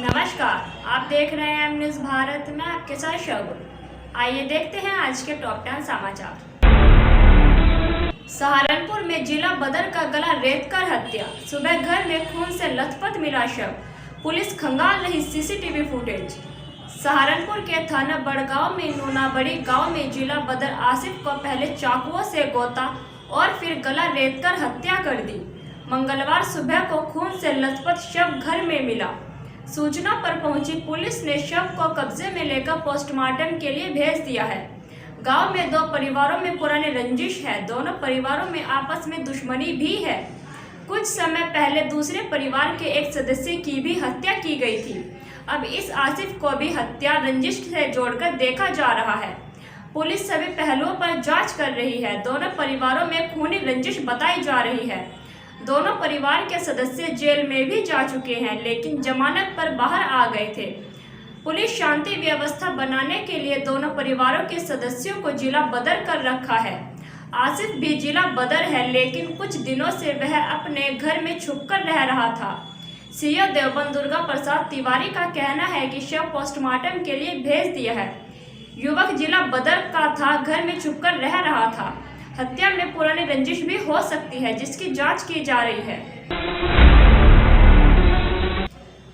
नमस्कार, आप देख रहे हैं न्यूज़ भारत में आपके साथ शगुन। आइए देखते हैं आज के टॉप 10 समाचार। सहारनपुर में जिला बदर का गला रेतकर हत्या, सुबह घर में खून से लथपथ मिला शव, पुलिस खंगाल रही सीसीटीवी फुटेज। सहारनपुर के थाना बड़गांव में नूनाबड़ी गांव में जिला बदर आसिफ को पहले चाकुओं से गोता और फिर गला रेतकर हत्या कर दी। मंगलवार सुबह को खून से लथपथ शव घर में मिला। सूचना पर पहुंची पुलिस ने शव को कब्जे में लेकर पोस्टमार्टम के लिए भेज दिया है। गांव में दो परिवारों में पुरानी रंजिश है, दोनों परिवारों में आपस में दुश्मनी भी है। कुछ समय पहले दूसरे परिवार के एक सदस्य की भी हत्या की गई थी। अब इस आसिफ को भी हत्या रंजिश से जोड़कर देखा जा रहा है। पुलिस सभी पहलुओं पर जांच कर रही है। दोनों परिवारों में खूनी रंजिश बताई जा रही है। दोनों परिवार के सदस्य जेल में भी जा चुके हैं, लेकिन जमानत पर बाहर आ गए थे। पुलिस शांति व्यवस्था बनाने के लिए दोनों परिवारों के सदस्यों को जिला बदर कर रखा है। आसिफ भी जिला बदर है, लेकिन कुछ दिनों से वह अपने घर में छुपकर रह रहा था। सीओ देवबंद दुर्गा प्रसाद तिवारी का कहना है कि शव पोस्टमार्टम के लिए भेज दिया है। युवक जिला बदर का था, घर में छुपकर रह रहा था। हत्या में पुरानी रंजिश भी हो सकती है, जिसकी जांच की जा रही है।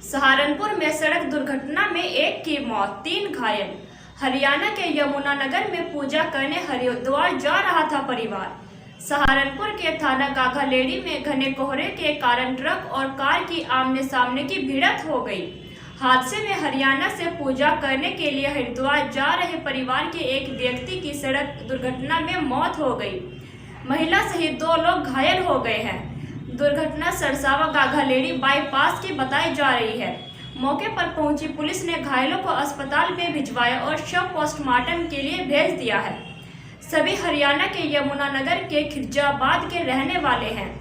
सहारनपुर में सड़क दुर्घटना में एक की मौत, 3 घायल। हरियाणा के यमुनानगर में पूजा करने हरिद्वार जा रहा था परिवार। सहारनपुर के थाना गाघालेड़ी में घने कोहरे के कारण ट्रक और कार की आमने सामने की भिड़ंत हो गई। हादसे में हरियाणा से पूजा करने के लिए हरिद्वार जा रहे परिवार के एक व्यक्ति की सड़क दुर्घटना में मौत हो गई। महिला सहित 2 लोग घायल हो गए हैं। दुर्घटना सरसावा गाघालेड़ी बाईपास की बताई जा रही है। मौके पर पहुंची पुलिस ने घायलों को अस्पताल में भिजवाया और शव पोस्टमार्टम के लिए भेज दिया है। सभी हरियाणा के यमुनानगर के खिरजाबाद के रहने वाले हैं।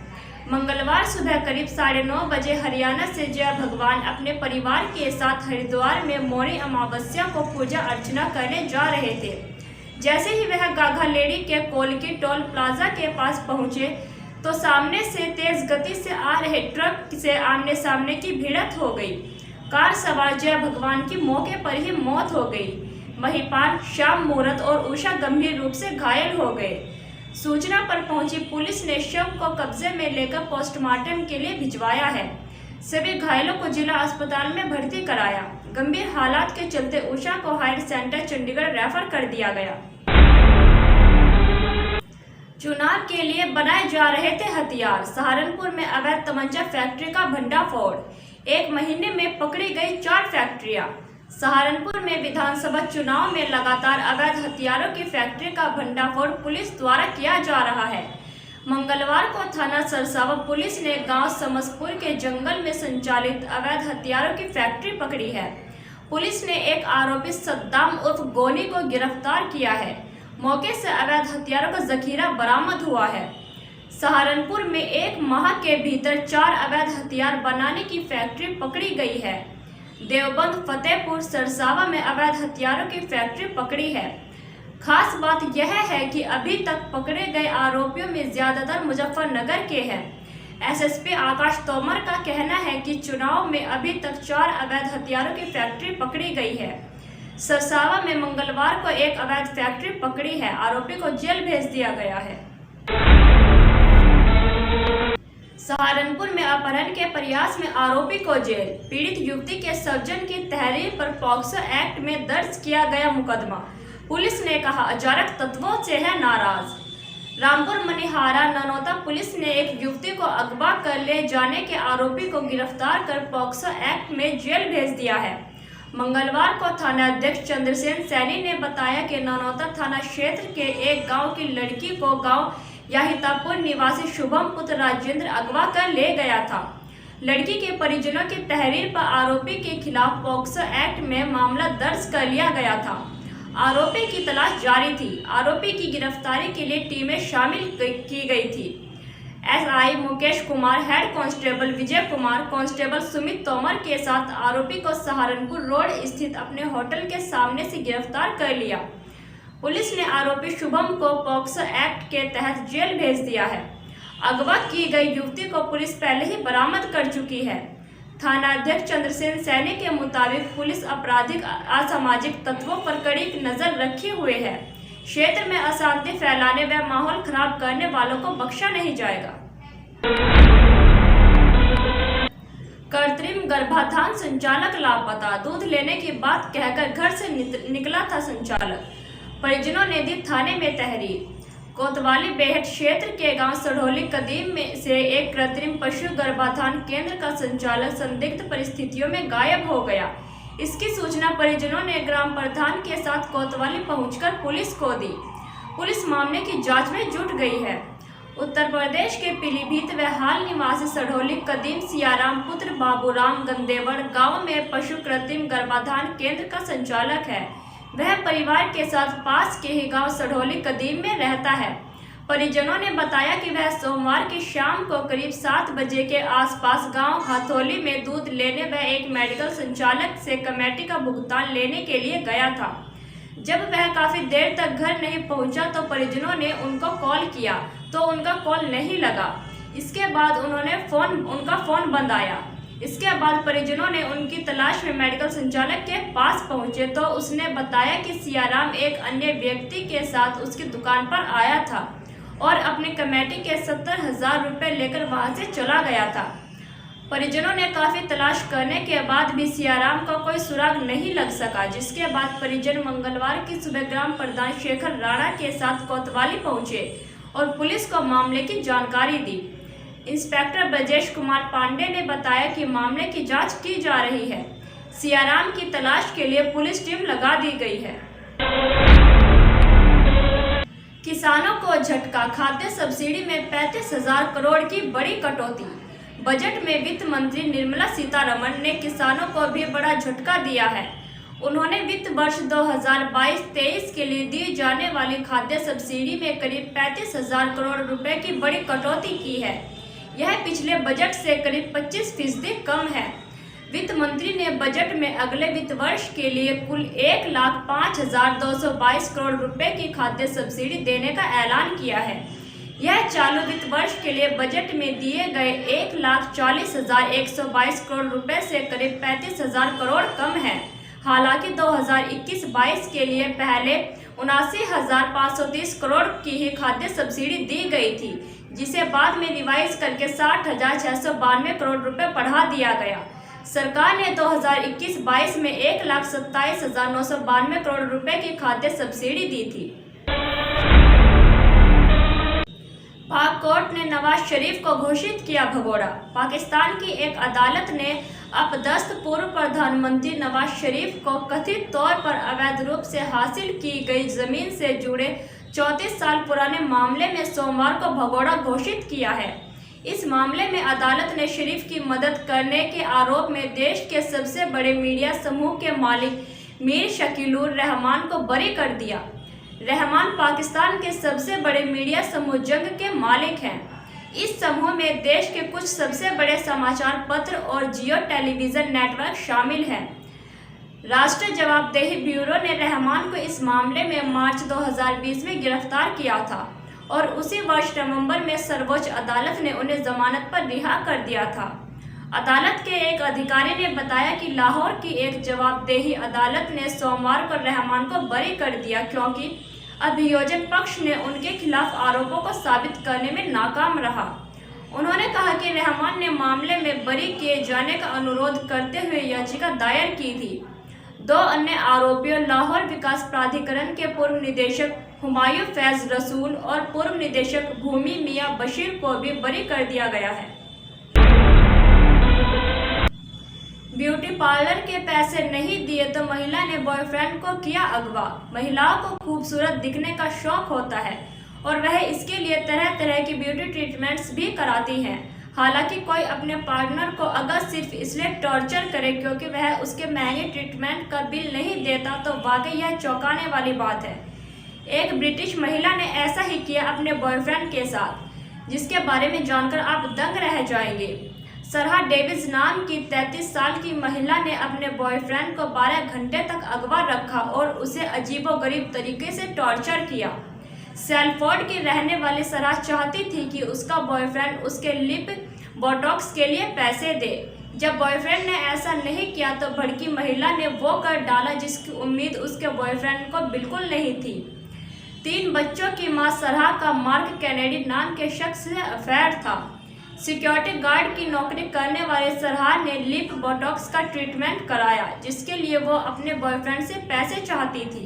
मंगलवार सुबह करीब 9:30 बजे हरियाणा से जय भगवान अपने परिवार के साथ हरिद्वार में मौनी अमावस्या को पूजा अर्चना करने जा रहे थे। जैसे ही वह गाघालेड़ी के कोलकी टोल प्लाजा के पास पहुंचे तो सामने से तेज गति से आ रहे ट्रक से आमने सामने की भिड़ंत हो गई। कार सवार जय भगवान की मौके पर ही मौत हो गई। महिपाल, श्याम मूरत और उषा गंभीर रूप से घायल हो गए। सूचना पर पहुंची पुलिस ने शव को कब्जे में लेकर पोस्टमार्टम के लिए भिजवाया है। सभी घायलों को जिला अस्पताल में भर्ती कराया। गंभीर हालात के चलते उषा को हायर सेंटर चंडीगढ़ रेफर कर दिया गया। चुनाव के लिए बनाए जा रहे थे हथियार, सहारनपुर में अवैध तमंचा फैक्ट्री का भंडाफोड़। 1 महीने में पकड़ी गई 4 फैक्ट्रियां। सहारनपुर में विधानसभा चुनाव में लगातार अवैध हथियारों की फैक्ट्री का भंडाफोड़ पुलिस द्वारा किया जा रहा है। मंगलवार को थाना सरसावा पुलिस ने गांव समसपुर के जंगल में संचालित अवैध हथियारों की फैक्ट्री पकड़ी है। पुलिस ने एक आरोपी सद्दाम उर्फ गोनी को गिरफ्तार किया है। मौके से अवैध हथियारों का जखीरा बरामद हुआ है। सहारनपुर में 1 माह के भीतर 4 अवैध हथियार बनाने की फैक्ट्री पकड़ी गई है। देवबंद, फतेहपुर, सरसावा में अवैध हथियारों की फैक्ट्री पकड़ी है। खास बात यह है कि अभी तक पकड़े गए आरोपियों में ज्यादातर मुजफ्फरनगर के हैं। एसएसपी आकाश तोमर का कहना है कि चुनाव में अभी तक 4 अवैध हथियारों की फैक्ट्री पकड़ी गई है। सरसावा में मंगलवार को एक अवैध फैक्ट्री पकड़ी है। आरोपी को जेल भेज दिया गया है। सहारनपुर में अपहरण के प्रयास में आरोपी को जेल। पीड़ित युवती के सज्जन की तहरीर पर पॉक्सो एक्ट में दर्ज किया गया मुकदमा। पुलिस ने कहा अजारक तत्वों से है नाराज। रामपुर मनिहारा ननौता पुलिस ने एक युवती को अगवा कर ले जाने के आरोपी को गिरफ्तार कर पॉक्सो एक्ट में जेल भेज दिया है। मंगलवार को थाना अध्यक्ष चंद्रसेन सैनी ने बताया कि ननौता थाना क्षेत्र के एक गाँव की लड़की को गाँव याहितापुर निवासी शुभम पुत्र राजेंद्र अगवा कर ले गया था। लड़की के परिजनों की तहरीर पर आरोपी के खिलाफ पॉक्सो एक्ट में मामला दर्ज कर लिया गया था। आरोपी की तलाश जारी थी। आरोपी की गिरफ्तारी के लिए टीमें शामिल की गई थी। SI Mukesh Kumar, head constable Vijay Kumar, constable Sumit Tomar के साथ आरोपी को सहारनपुर रोड स्थित अपने होटल के सामने से गिरफ्तार कर लिया। पुलिस ने आरोपी शुभम को पॉक्सो एक्ट के तहत जेल भेज दिया है। अगवा की गई युवती को पुलिस पहले ही बरामद कर चुकी है। थानाध्यक्ष चंद्रसेन सैनी के मुताबिक पुलिस आपराधिक असामाजिक तत्वों पर कड़ी नजर रखे हुए है। क्षेत्र में अशांति फैलाने व माहौल खराब करने वालों को बख्शा नहीं जाएगा। कृत्रिम गर्भाधान संचालक लापता, दूध लेने की बात कहकर घर से निकला था संचालक, परिजनों ने दी थाने में तहरीर। कोतवाली बेहट क्षेत्र के गांव सढ़ोली कदीम में से एक कृत्रिम पशु गर्भाधान केंद्र का संचालक संदिग्ध परिस्थितियों में गायब हो गया। इसकी सूचना परिजनों ने ग्राम प्रधान के साथ कोतवाली पहुंचकर पुलिस को दी। पुलिस मामले की जांच में जुट गई है। उत्तर प्रदेश के पीलीभीत व हाल निवासी सढ़ोली कदीम सियाराम पुत्र बाबूराम गंदेवड़ गांव में पशु कृत्रिम गर्भाधान केंद्र का संचालक है। वह परिवार के साथ पास के ही गांव सढ़ोली कदीम में रहता है। परिजनों ने बताया कि वह सोमवार की शाम को करीब 7 बजे के आसपास गांव हथौली में दूध लेने व एक मेडिकल संचालक से कमेटी का भुगतान लेने के लिए गया था। जब वह काफी देर तक घर नहीं पहुंचा तो परिजनों ने उनको कॉल किया तो उनका कॉल नहीं लगा। इसके बाद उनका फोन बंद आया। इसके बाद परिजनों ने उनकी तलाश में मेडिकल संचालक के पास पहुंचे तो उसने बताया कि सियाराम एक अन्य व्यक्ति के साथ उसकी दुकान पर आया था और अपनी कमेटी के 70,000 रुपये लेकर वहां से चला गया था। परिजनों ने काफी तलाश करने के बाद भी सियाराम का कोई सुराग नहीं लग सका, जिसके बाद परिजन मंगलवार की सुबह ग्राम प्रधान शेखर राणा के साथ कोतवाली पहुंचे और पुलिस को मामले की जानकारी दी। इंस्पेक्टर ब्रजेश कुमार पांडे ने बताया कि मामले की जांच की जा रही है। सियाराम की तलाश के लिए पुलिस टीम लगा दी गई है। किसानों को झटका, खाद्य सब्सिडी में 35,000 करोड़ की बड़ी कटौती। बजट में वित्त मंत्री निर्मला सीतारमण ने किसानों को भी बड़ा झटका दिया है। उन्होंने वित्त वर्ष 2022-23 के लिए दी जाने वाली खाद्य सब्सिडी में करीब 35,000 करोड़ रुपए की बड़ी कटौती की है। यह पिछले बजट से करीब 25% कम है। वित्त मंत्री ने बजट में अगले वित्त वर्ष के लिए कुल 1,05,222 करोड़ रुपए की खाद्य सब्सिडी देने का ऐलान किया है। यह चालू वित्त वर्ष के लिए बजट में दिए गए 1,40,122 करोड़ रुपए से करीब 35,000 करोड़ कम है। हालांकि 2021-22 के लिए पहले 79,530 करोड़ की ही खाद्य सब्सिडी दी गई थी, जिसे बाद में रिवाइज करके 60,692 करोड़ रुपए बढ़ा दिया गया। सरकार ने 2021-22 में 1,27,992 करोड़ रुपए की खाद्य सब्सिडी दी थी। पाक कोर्ट ने नवाज शरीफ को घोषित किया भगोड़ा। पाकिस्तान की एक अदालत ने अपदस्थ पूर्व प्रधानमंत्री नवाज शरीफ को कथित तौर पर अवैध रूप से हासिल की गई जमीन से जुड़े 34 साल पुराने मामले में सोमवार को भगोड़ा घोषित किया है। इस मामले में अदालत ने शरीफ की मदद करने के आरोप में देश के सबसे बड़े मीडिया समूह के मालिक मीर शकीलुर रहमान को बरी कर दिया। रहमान पाकिस्तान के सबसे बड़े मीडिया समूह जंग के मालिक हैं। इस समूह में देश के कुछ सबसे बड़े समाचार पत्र और जियो टेलीविजन नेटवर्क शामिल हैं। राष्ट्रीय जवाबदेही ब्यूरो ने रहमान को इस मामले में मार्च 2020 में गिरफ्तार किया था और उसी वर्ष नवंबर में सर्वोच्च अदालत ने उन्हें जमानत पर रिहा कर दिया था। अदालत के एक अधिकारी ने बताया कि लाहौर की एक जवाबदेही अदालत ने सोमवार को रहमान को बरी कर दिया क्योंकि अभियोजन पक्ष ने उनके खिलाफ आरोपों को साबित करने में नाकाम रहा। उन्होंने कहा कि रहमान ने मामले में बरी किए जाने का अनुरोध करते हुए याचिका दायर की थी। 2 अन्य आरोपियों लाहौर विकास प्राधिकरण के पूर्व निदेशक हुमायूं फैज रसूल और पूर्व निदेशक भूमि मियां बशीर को भी बरी कर दिया गया है। ब्यूटी पार्लर के पैसे नहीं दिए तो महिला ने बॉयफ्रेंड को किया अगवा। महिलाओं को खूबसूरत दिखने का शौक होता है और वह इसके लिए तरह तरह की ब्यूटी ट्रीटमेंट्स भी कराती हैं। हालांकि कोई अपने पार्टनर को अगर सिर्फ इसलिए टॉर्चर करे क्योंकि वह उसके महंगे ट्रीटमेंट का बिल नहीं देता तो वाकई यह चौंकाने वाली बात है। एक ब्रिटिश महिला ने ऐसा ही किया अपने बॉयफ्रेंड के साथ, जिसके बारे में जानकर आप दंग रह जाएंगे। सरहा डेविस नाम की 33 साल की महिला ने अपने बॉयफ्रेंड को 12 घंटे तक अगवा रखा और उसे अजीबोगरीब तरीके से टॉर्चर किया। सेल्फोर्ड की रहने वाली सरहा चाहती थी कि उसका बॉयफ्रेंड उसके लिप बोटॉक्स के लिए पैसे दे, जब बॉयफ्रेंड ने ऐसा नहीं किया तो भड़की महिला ने वो कर डाला जिसकी उम्मीद उसके बॉयफ्रेंड को बिल्कुल नहीं थी। 3 बच्चों की मां सरहा का मार्क कैनेडी नाम के शख्स से अफेयर था। सिक्योरिटी गार्ड की नौकरी करने वाले सरहा ने लिप बोटॉक्स का ट्रीटमेंट कराया, जिसके लिए वो अपने बॉयफ्रेंड से पैसे चाहती थी।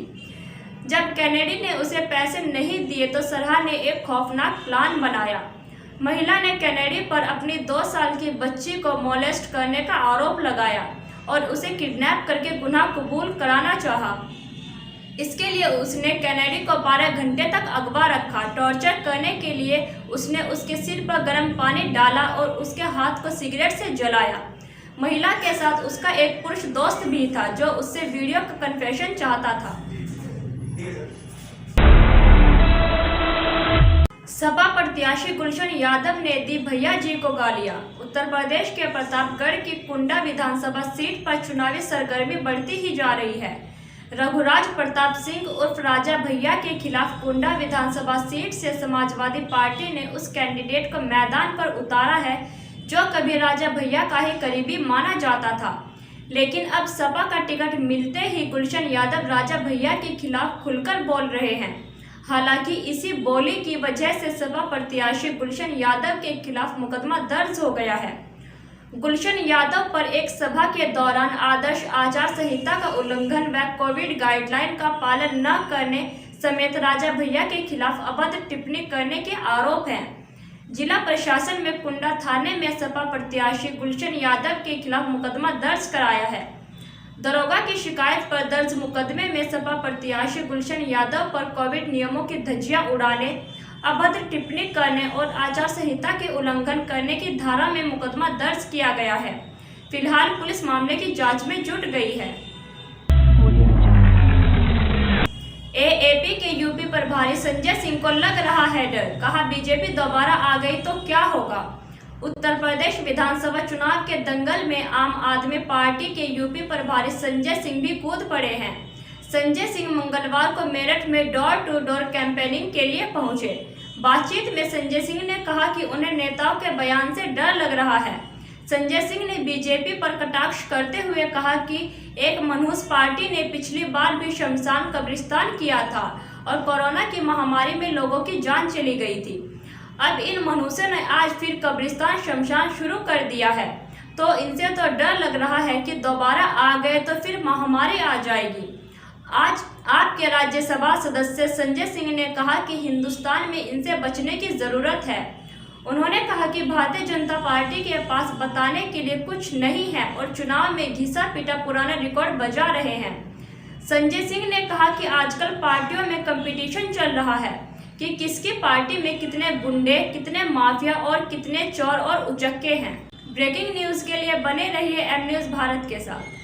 जब कैनेडी ने उसे पैसे नहीं दिए तो सरहा ने एक खौफनाक प्लान बनाया। महिला ने कैनेडी पर अपनी 2 साल की बच्ची को मोलेस्ट करने का आरोप लगाया और उसे किडनैप करके गुनाह कबूल कराना चाहा। इसके लिए उसने कैनेडी को 12 घंटे तक अगवा रखा। टॉर्चर करने के लिए उसने उसके सिर पर गर्म पानी डाला और उसके हाथ को सिगरेट से जलाया। महिला के साथ उसका एक पुरुष दोस्त भी था जो उससे वीडियो का कन्फेशन चाहता था। सपा प्रत्याशी गुलशन यादव ने दी भैया जी को गालियां। उत्तर प्रदेश के प्रतापगढ़ की कुंडा विधानसभा सीट पर चुनावी सरगर्मी बढ़ती ही जा रही है। रघुराज प्रताप सिंह उर्फ राजा भैया के खिलाफ कुंडा विधानसभा सीट से समाजवादी पार्टी ने उस कैंडिडेट को मैदान पर उतारा है जो कभी राजा भैया का ही करीबी माना जाता था। लेकिन अब सपा का टिकट मिलते ही गुलशन यादव राजा भैया के खिलाफ खुलकर बोल रहे हैं। हालांकि इसी बोली की वजह से सपा प्रत्याशी गुलशन यादव के खिलाफ मुकदमा दर्ज हो गया है। गुलशन यादव पर एक सभा के दौरान आदर्श आचार संहिता का उल्लंघन व कोविड गाइडलाइन का पालन न करने समेत राजा भैया के खिलाफ अभद्र टिप्पणी करने के आरोप हैं। जिला प्रशासन में कुंडा थाने में सपा प्रत्याशी गुलशन यादव के खिलाफ मुकदमा दर्ज कराया है। दरोगा की शिकायत पर दर्ज मुकदमे में सपा प्रत्याशी गुलशन यादव पर कोविड नियमों की धज्जियां उड़ाने, अभद्र टिप्पणी करने और आचार संहिता के उल्लंघन करने की धारा में मुकदमा दर्ज किया गया है। फिलहाल पुलिस मामले की जांच में जुट गई है। एएपी के यूपी प्रभारी संजय सिंह को लग रहा है डर, कहा बीजेपी दोबारा आ गई तो क्या होगा। उत्तर प्रदेश विधानसभा चुनाव के दंगल में आम आदमी पार्टी के यूपी प्रभारी संजय सिंह भी कूद पड़े हैं। संजय सिंह मंगलवार को मेरठ में डोर टू डोर कैंपेनिंग के लिए पहुंचे। बातचीत में संजय सिंह ने कहा कि उन्हें नेताओं के बयान से डर लग रहा है। संजय सिंह ने बीजेपी पर कटाक्ष करते हुए कहा कि एक मनहूस पार्टी ने पिछली बार भी शमशान कब्रिस्तान किया था और कोरोना की महामारी में लोगों की जान चली गई थी। अब इन मनहूसों ने आज फिर कब्रिस्तान शमशान शुरू कर दिया है, तो इनसे तो डर लग रहा है कि दोबारा आ गए तो फिर महामारी आ जाएगी। आज आपके राज्यसभा सदस्य संजय सिंह ने कहा कि हिंदुस्तान में इनसे बचने की जरूरत है। उन्होंने कहा कि भारतीय जनता पार्टी के पास बताने के लिए कुछ नहीं है और चुनाव में घिसा पीटा पुराना रिकॉर्ड बजा रहे हैं। संजय सिंह ने कहा कि आजकल पार्टियों में कंपटीशन चल रहा है कि किसकी पार्टी में कितने गुंडे, कितने माफिया और कितने चोर और उचक्के हैं। ब्रेकिंग न्यूज़ के लिए बने रहिए एम न्यूज़ भारत के साथ।